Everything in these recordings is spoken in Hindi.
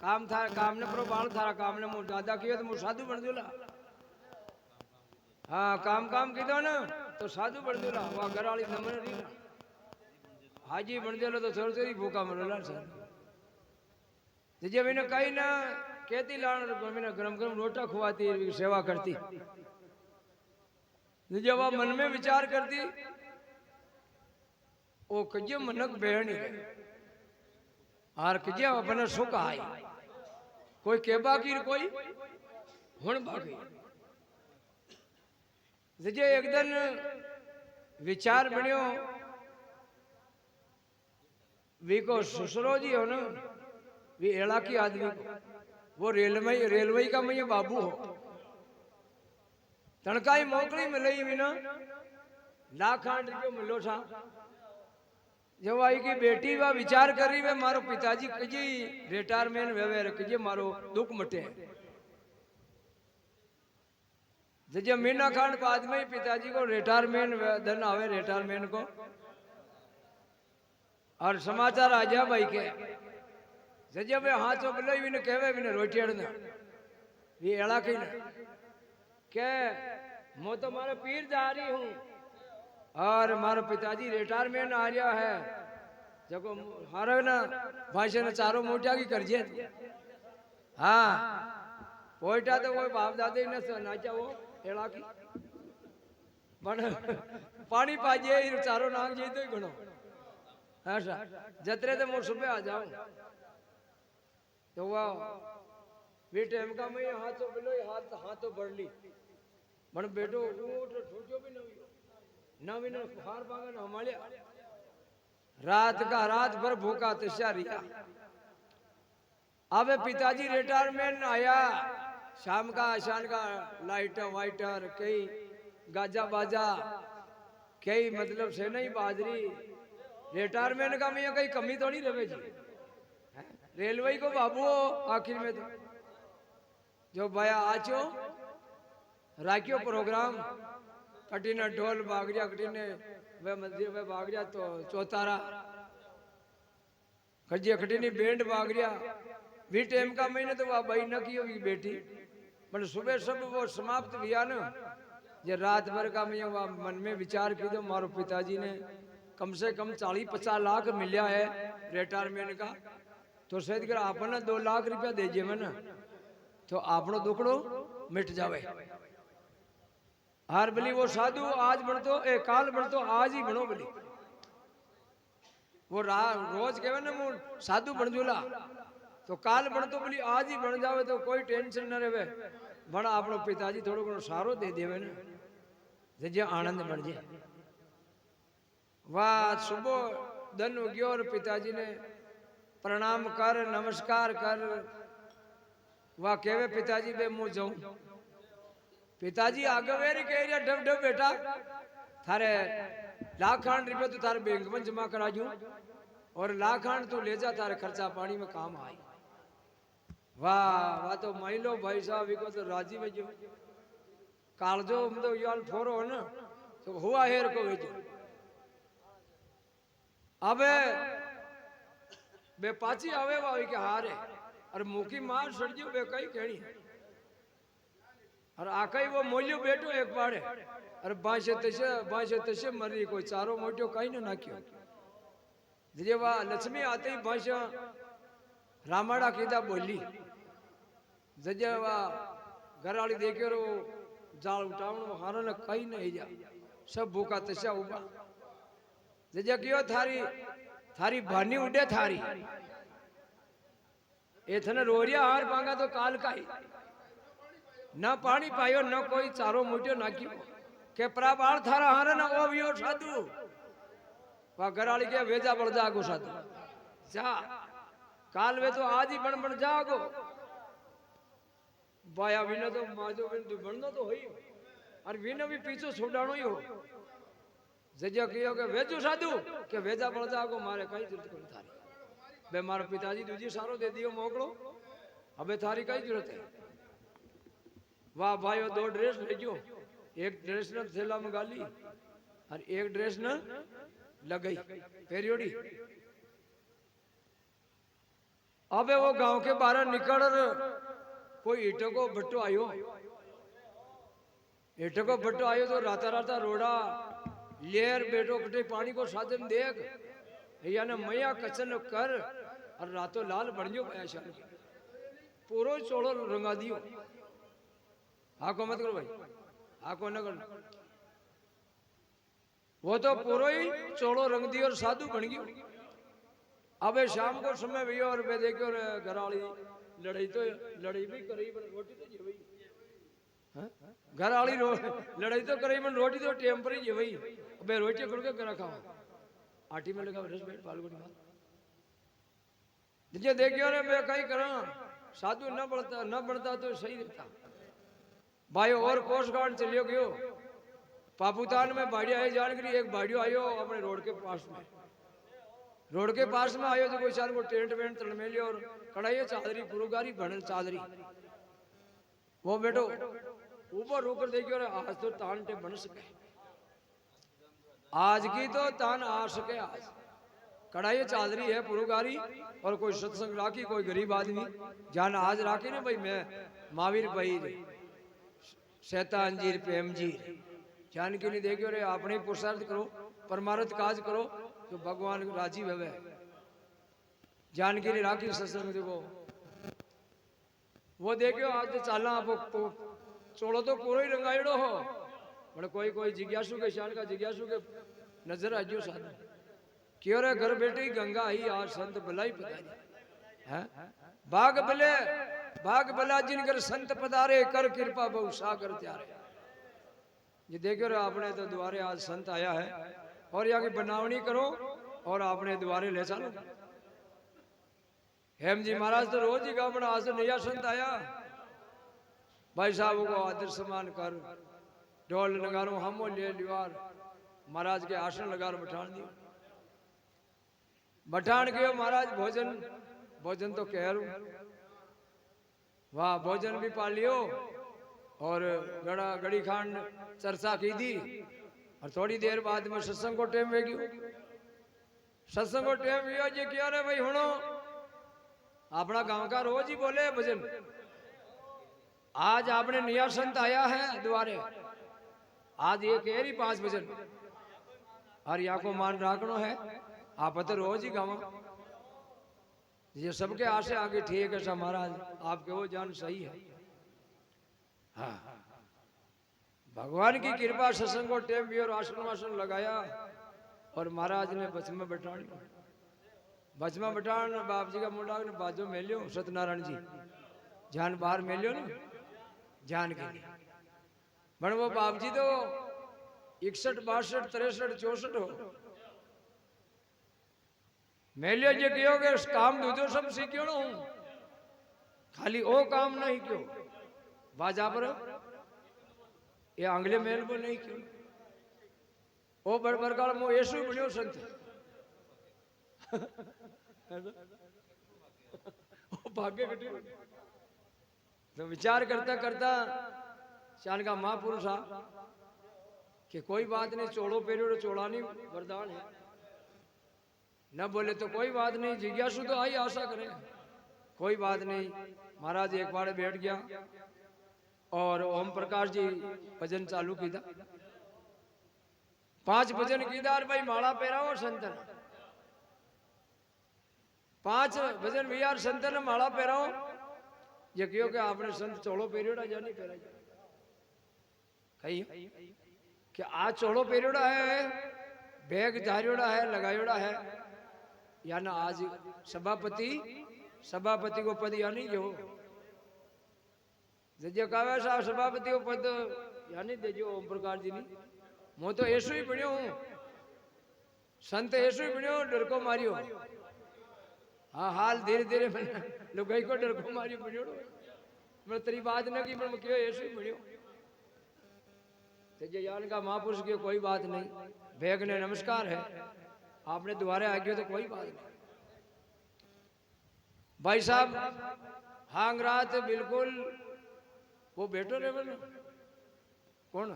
काम था काम ने प्रो बाल थारा काम ने मुझ दादा कियो तो मुझ साधु बन दूला हाँ काम काम कीधो ना तो साधु बन दूला वह घर वाली नमन रही हाजी बन देलो तो थोड़ी थोड़ी भूखा मरला सर जब इन्हें कहीं ना कहती लाण मैंने गरम गरम रोटा खुआती सेवा करती जब वह मन में विचार करती वो कजे मनक बेहनी आर कजे अपने सुख आई कोई केबा की कोई हुण बाकी जे एक दिन विचार बनियो वी को ससुरो जी हो ना वी एड़ा की आदमी को वो रेलवे का मैं बाबू हो तणकाई मोकली मिले बिना लाखांड जो मिलो था जब आई की बेटी वा विचार करी वे मारो पिताजी कजी रिटायरमेंट वे कजे मारो दुख मटे जब मीना खान बाद में पिताजी को रिटायरमेंट धन आवे रिटायरमेंट को और समाचार आ जा भाई के जब वे हाथ चो बिलो भी कहवे भी रोटी अड़ना ये एड़ा कही ना के मैं तो मारे पीर जा रही हूँ और मारो पिताजी रिटायरमेंट आ रहा है जब हारो ना भाषा ने चारों मोटा की करजे हाँ पोइटा तो वो बाप दादे ने नाचा वो एड़ा की पण पानी पाजे चारों नाग जे तो घणो ऐसा जतरे तो मैं सुबह आ जाऊं तो वाह वे टाइम का मैं हाथ तो बिलो हाथ तो बढ़ ली मन बेटो ऊट ठोचो भी नवी न हार पागा न हमारे रात भर भूखा तस्या रिया अब पिताजी रिटायरमेंट आया शाम का शान का लाइटर वाइटर कई गाजा बाजा कई मतलब से नहीं बाजरी रिटायरमेंट का मैं कहीं कमी थोड़ी रहे जी रेलवे को बाबू आखिर में तो जो भया आचो राखियो प्रोग्राम कटीने ढोल बागरिया कटीने वे मंदिर में बागरिया तो चौतारा कजिया कटीनी बैंड बागरिया भी टाइम का महीने तो वह भाई न की होगी बेटी पर सुबह सब वो समाप्त हुआ ना ये रात भर का मैं वह मन में विचार की तो मारो पिताजी ने कम से कम 40-50 लाख मिलिया है रिटायरमेंट का तो शायद कर आपने 2 लाख रुपया दे जे मैं ना तो आपनो दुखड़ो मिट जावे हार बली वो साधु आज बढ़तो काल बढ़तो आज ही बनो बली वो रोज कहे ना वो साधु बन जुला तो काल बढ़तो बली आज ही बन जावे तो कोई टेंशन न रहे बड़ा आपनो पिताजी थोड़ो घणो सारो दे देवे ना जे आनंद बन जाए वाह सुबह दिन उग्यो और पिताजी ने प्रणाम कर नमस्कार कर वाह केवे पिताजी बे मुँह जाऊं पिताजी आगे वेरी कह रहा डब डब बेटा थारे लाखान रुपये तो थारे बैंक में जमा करा जू और लाखान तो ले जा थारे खर्चा पानी में काम आई वाह वाह तो महिलो भाई साहब को तो राजी में जो कालजो हम तो यार फोरो है ना तो हुआ हेर को भेजो अबे बे पाची आवे वावी के हारे और मुखी मार सड़जो बे कई कहनी और आकई वो मोलियो बेटो एक बारे और बासे तसे मरी कोई चारो मोटियो कहीं न नाक्यो जे वा लक्ष्मी आते ही भाषा रामाड़ा कीधा बोली जजे वा घर वाली देखे रो जाल उठावण हारो ने कहीं नहीं जा सब भूखा तस्या उबा जजे कियो थारी भानी उड़े थारी ए थने रोरिया हार पांगा तो काल का ही न पानी पायो न कोई चारो मोटियो नाक्यो के प्राबार थारा हारे न ओ वियो साधु वा घराली के वेजा बढ़ जागो साधु जा काल वे तो आज ही बन जागो बाया विनो तो माजो बिन तू बननो तो होई और विनो भी पीछे छोड़ाणो ही हो जजिया कियो के वेजो साधु के वेजा बढ़ जागो मारे कई जरूरत कोनी थारी बे मारो पिताजी दूजी सारो दे दियो मोकलो अबे थारी कई जरूरत है वाह भाइयों 2 ड्रेस लेजो एक ड्रेस न थैला में गाली और एक ड्रेस न लगई पेरियोडी अबे वो गांव के बाहर निकल कोई ईटों को भट्टो आयो, ईटों को भट्टो आयो तो राता राता रोड़ा लेर बेटो कटे पानी को साधन देख यानी मैया कचन कर और रातों लाल बन जो शान पूरो चोड़ो रंगा दियो। हाको मत करो भाई, हाको न करो। वो तो पूरो ही चोड़ो रंग दियो और साधु बन गयो। अबे शाम को समय भी और मैं देखो घराली लड़ाई भी करी पर रोटी तो जीवई, घराली लड़ाई तो करी पर रोटी तो टेम्परी जीवई। अबे रोटी खुल के करा खाओ आटी में लगा रस बैठ फाल्गुनी मार जे देखियो रे मैं कहीं करा साधु न बढ़ता तो सही रहता भाई। और कोस्ट गार्ड चलियो गयो पापुतान में बाड़िया है जानकारी एक बाड़ियो आयो अपने रोड के पास में, रोड के पास में आयो तो कोई चार को टेंट वेंट तड़ में लियो और कढ़ाई चादरी पुरुगारी भणल चादरी वो बेटो ऊपर रोकर देखियो रे आज तो तान टे बन सके, आज की तो तान आ सके। आज कढ़ाई चादरी है पुरुगारी और कोई सत्संग राखी कोई गरीब आदमी जान आज राखी ने भाई मैं महावीर भाई शैतान जी प्रेम जी जान की नहीं देखियो रे अपने पुरुषार्थ करो परमार्थ काज करो तो भगवान राजी भवे। जानकी ने राखी सत्संग देखो वो देखियो आज तो चालना चोड़ो तो पूरा ही रंगाइड़ो हो बड़े कोई जिज्ञासु के शान का जिज्ञासु के नजर आजो साधु क्यों रे घर बैठे ही गंगा ही आज संत भलाई पधारी है बाग भला जिनकर संत पधारे कर कृपा बहु सागर त्यारे। ये देखो रे आपने तो द्वारे आज संत आया है और यहाँ की बनावनी करो और आपने द्वारे ले चलो। हेम जी महाराज तो रोज ही गावण आज तो नया संत आया भाई साहब को आदर सम्मान कर ढोल नगारो हमो ले लिवार महाराज के आसन लगा बैठान दियो बैठान गयो महाराज भोजन तो कह रू वाह भोजन भी पा लियो और गड़ी खांड चर्चा की दी और थोड़ी देर बाद में सत्संग को टाइम वेगी सत्संग को टाइम वियो जी क्यों रे भाई हुणो अपना गांव का रोज ही बोले भजन आज आपने नया संत आया है द्वारे आज ये कह रही 5 भजन और यहाँ को मान राखनो है आप तो रोज ही गावा ये सबके आशे आगे ठीक है सा महाराज आपके वो जान सही है। हाँ भगवान की कृपा सत्संग को टेम भी और आसन वासन लगाया और महाराज ने बच में बैठान बाप जी का मुंडा ने बाजो मेलियो सत्यनारायण जी जान बाहर मेलियो ना जान के लिए बन वो बाप जी तो 61 62 63 64 हो मेलियो जी क्यों के काम दूजो सब सीखियो ना हूं खाली ओ काम नहीं क्यों बाजा पर ये आंगले मेल में नहीं क्यों ओ बड़काल मो येसु बन्यो संत ओ भाग्य कटे तो विचार करता करता शान का महापुरुष आ कि कोई बात नहीं चोड़ो पेरियो चोड़ा नहीं वरदान है न बोले तो कोई बात नहीं जिज्ञासु तो आई आशा करे कोई बात नहीं। महाराज एक बार बैठ गया और ओम प्रकाश जी भजन चालू की था 5 भजन कीदार भाई माला पहराओ संतन 5 भजन भी यार संतन माला पहराओ ये क्यों कि आपने संत चोड़ो पेरियोड़ा या नहीं पहरा कही कि आज चोड़ो पेरियोड़ा है बैग धारियोड़ा है लगायोड़ा है या ना आज सभापति को पद या नहीं जो जो कहा साहब सभापति को पद या नहीं देजो ओम प्रकाश जी ने मैं तो ऐसो ही बण्यो हूं संत ऐसो ही बण्यो डर को मारियो हाँ हाल धीरे धीरे लुगाई को डर को मारियो बण्यो मैं तेरी बात न की मैं क्यों ऐसो ही बण्यो तेजे यान का महापुरुष की कोई बात नहीं बैग ने नमस्कार है आपने दोबारा आ गया तो कोई बात नहीं भाई साहब हांग रात बिल्कुल वो बैठो रे बोलो कौन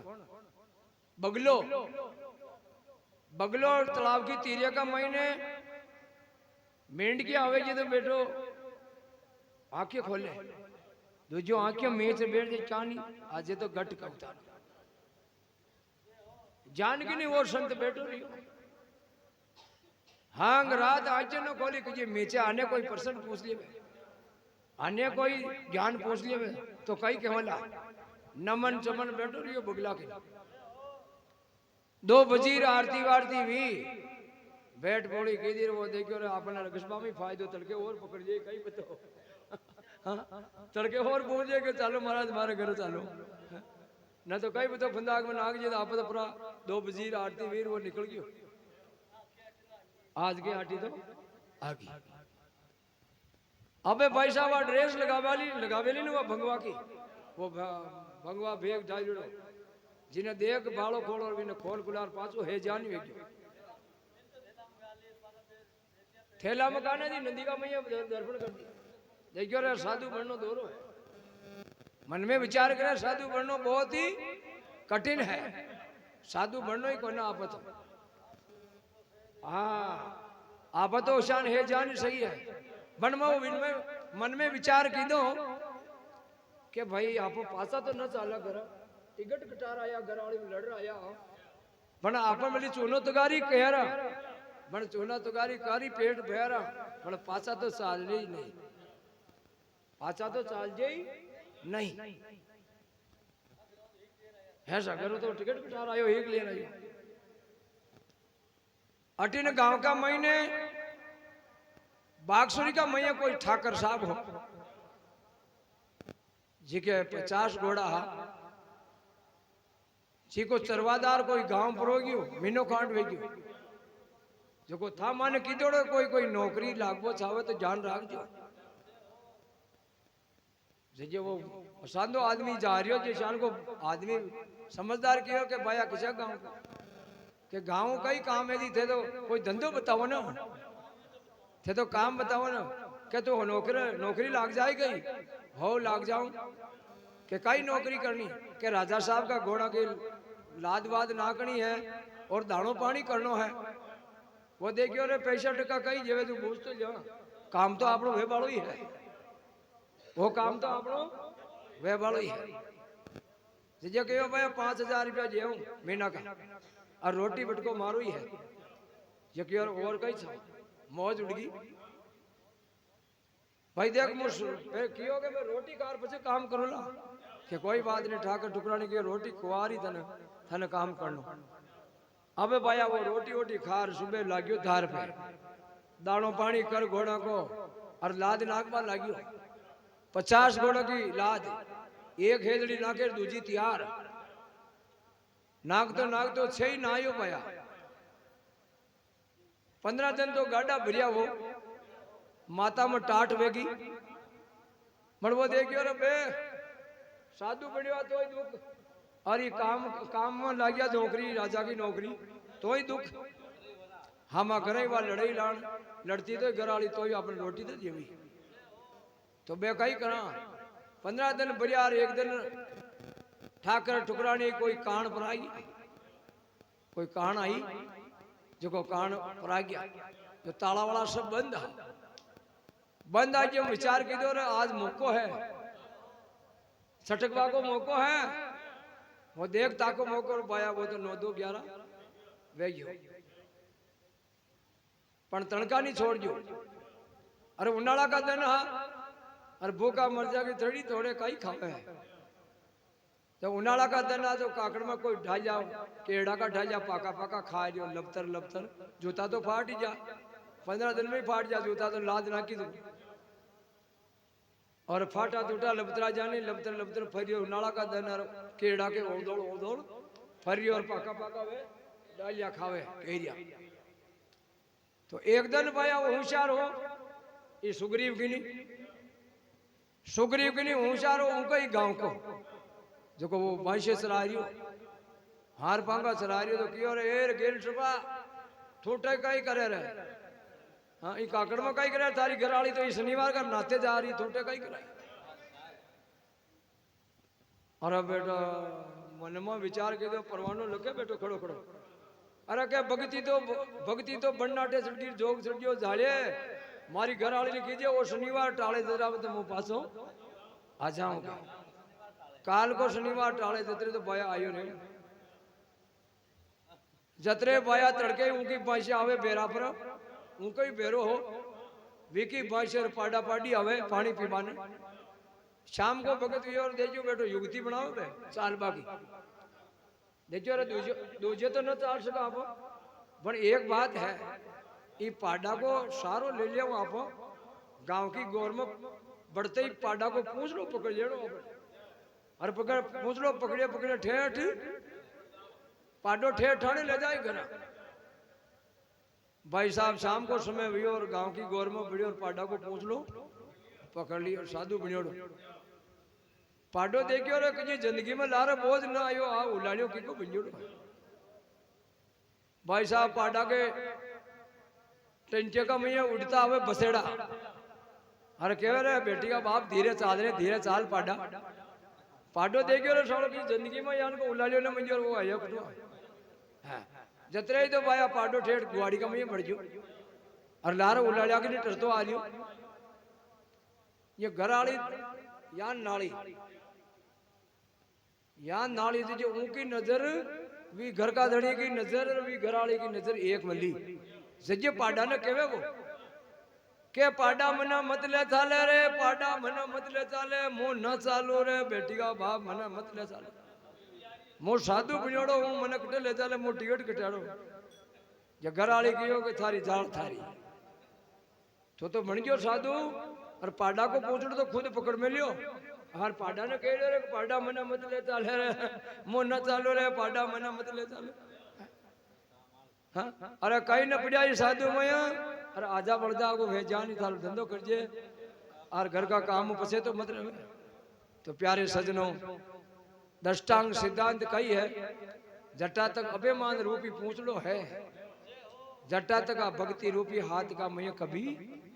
बगलो तालाब की तीरिया का महीने मेंढ की आवेगी तो बैठो आंखें खोले तो जो आंखें में से बैठ जाए चानी आज तो गट कवता जान की नहीं वो संत बैठो रही हांग रात आज न खोली कि मीचे आने कोई प्रश्न पूछ लिए आने कोई ज्ञान पूछ लिए तो कई कहला नमन चमन बैठो रही बुगला के 2 बजीर आरती वारती भी बैठ पौड़ी की देर वो देखियो रे अपना रगसबा में फायदो तड़के और पकड़ जाए कई बताओ तड़के और पहुंच जाए कि चलो महाराज हमारे घर चलो न तो कई बताओ फंदाग में नाग जी आप तो पूरा 2 बजीर आरती वीर वो निकल गयो आज के आटी तो आ गई अबे भाई साहब ड्रेस लगावेली ना वो भंगवा की वो भंगवा भेग ढाईड़ो जिन्हें देख बालो खोल और बिने खोल गुलार पाछो है जान वेग्यो थैला मकाने दी नंदी का मैया दर्पण कर दी देखियो रे साधु बननो दोरो मन में विचार करे साधु बननो बहुत ही कठिन है साधु बननो ही कोना आपत हाँ आपत शान है जान सही है मन में विचार की दो कि भाई आप पासा तो न चाला घर टिकट कटार आया घर वाली में लड़ आया पण आप मिली चूनो तुगारी कह रहा पण चूना तुगारी कारी पेट भैरा पण पासा तो चाल ही नहीं पाचा तो चाल जाई नहीं ऐसा करो तो टिकट कटार आयो एक ले आयो अटीन गांव का महीने बागसुरी का मैया कोई ठाकर साहब हो जी के 50 घोड़ा जी को चरवादार कोई गांव पर हो गयो मीनो कांड वे गयो जो को था माने कीधोड़ो कोई नौकरी लागवो चाहे तो जान राखजो जे वो साधो आदमी जा रही हो जिसान को आदमी समझदार किया कि भाया किसा गांव का कि गांव कई काम है थे तो कोई धंधो बताओ ना थे तो काम बताओ ना कि तो नौकरी लाग जाए गई हो लाग जाऊं कि कई नौकरी करनी कि राजा साहब का घोड़ा की लाद वाद ना करनी है और दाणो पानी करनो है वो देखियो रे पैसा टका कई जेवे तू पूछ तो जा काम तो आपनो वे वालो ही है वो काम तो आपनो वे वालो ही है जे कहो भाई 5000 रुपया जेऊ महीना का और रोटी बटको मारो ही है जे कहो और कई छा मौज उड़ गई भाई देख कियो के मैं रोटी कार पछे काम करो ला कि कोई बात नहीं ठाकर टुकरानी की रोटी खुआरी थने काम करनो अबे भाया वो रोटी खार सुबह लाग्यो धार पे दाणो पानी कर घोड़ा को और लाद नाकबा लाग्यो 50 घोड़ों की लाद एक हेदड़ी नाके दूजी तैयार नाक तो 6 नायो पाया 15 दिन तो गाड़ा भरिया वो माता में टाट वेगी मर वो देखियो रे बे साधु बढ़िया तो ही दुख और ये काम में लग गया नौकरी राजा की नौकरी तो ही दुख हम घरे वाल लड़ाई लड़ती तो घर वाली तो ही अपनी रोटी तो जीवी तो बे कई करा 15 दिन बढ़िया एक दिन ठाकर ठुकरानी कोई कान पर आई कोई कान आई जो को कान पर आ गया जो ताला वाला सब बंद आज जो विचार की दो आज मौको है छटकवा को मौको है वो देखता को मौको पाया वो तो 9-2-11 वे गयो पण तड़का नहीं छोड़ जो अरे उनाला का दिन हा अरे भूखा मर जाके थोड़ी थोड़े कई खावे जब उनाला का दिन आ तो काकड़ में कोई ढाजा केड़ा का ढाजा पाका खा जो लबतर जूता तो फाट ही जा 15 दिन में ही फाट जा जूता तो लाद ना की दू और फाटा टूटा लबतरा जाने लबतर फरियो नाला का दिन केड़ा के ओदोड़ फरियो और पाका वे डालिया खावे केरिया तो एक दिन भाया वो होशियार हो ये सुग्रीव की नहीं होशियार हो उनका ही गांव को जो को वो बाइशे सरारियो हार पांगा सरारियो तो कियो रे एर गेर छपा ठोटे कई करे रे हाँ ये काकड़ में कई करे तारी घर वाली तो ये शनिवार का नाते जा रही ठोटे कई करे अरे बेटा मन में विचार के दो परवानो लगे बेटो खड़ो अरे क्या भक्ति तो बन्नाटे सड़गी जोग सड़गियो झाड़े मारी घर वाली ने कीजिए वो शनिवार टाले जरा तो मुंह पासो आ जाऊंगा काल को शनिवार टाले जतरे तो बाया आयो रे जतरे बाया तड़के उनकी बाइशे आवे बेरा पर उनको ही बेरो हो विकी बाइशे पाडा पाडी आवे पानी पीवाने शाम को भगत भी और देखो बैठो युगती बनाओ बे चाल बाकी देखो रे दूजे तो न चाल सका आप पर एक बात है ये पाडा को सारो ले लिया आप गांव की गौर में बढ़ते ही पाडा को पूछ लो पकड़ ले लो और पकड़ पूछ लो पकड़े पकड़े ठेठ पाडो ठेठ ठाणे ले जाए घर भाई साहब शाम को समय हुई और गांव की गौर में बड़ी और पाडा को पूछ लो पकड़ ली और साधु बनियोड़ो पाडो देखियो रे कि जिंदगी में लारे बोझ ना आयो आ उलाड़ियो की को बनियोड़ो भाई साहब पाडा के टेंटे का मैया उड़ता हुए बसेड़ा अरे कह रहे बेटी का बाप धीरे चाल पाडा पाडो देखियो रे सालो की जिंदगी में यान को उलाड़ियो ने मंजूर वो आयो कटो हां जतरे तो भाई पाडो ठेठ गुआड़ी का मैया बढ़ गयो और लारे उलाड़िया के टरतो आ लियो ये घर वाली या नाली जो उनकी नजर भी घर का धड़ी की नजर भी घर वाली की नजर एक मल्ली सजे पाडा ने केवे वो के पाडा मना मत ले चाले रे पाडा मना मत ले चाले मो न चालो रे बेटी का बाप मना मत ले चाले मो साधु बनियोड़ो हूं मन कटे ले चाले मो टिकट कटाड़ो जे घर वाली कियो के थारी जान थारी तो बन गयो साधु और पाडा को पूछो तो खुद पकड़ में लियो हर पाडा ने कह रे पाडा मना मत ले चाले रे मो न चालो रे पाडा मना मत ले चाले हाँ अरे कहीं न पड़ा साधु मैया अरे आजा बढ़ जा को भेजा नहीं थाल धंधो करजे और घर का काम पसे तो मत रहे तो प्यारे सजनों दृष्टांग सिद्धांत कही है जटा तक अभिमान रूपी पूछ लो है जटा तक भक्ति रूपी हाथ का मैया कभी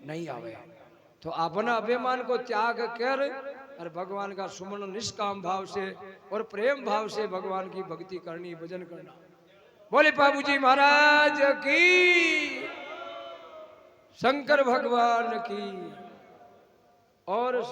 नहीं आवे तो अपना अभिमान को त्याग कर और भगवान का सुमन निष्काम भाव से और प्रेम भाव से भगवान की भक्ति करनी भजन करना बोले बाबूजी महाराज की शंकर भगवान की और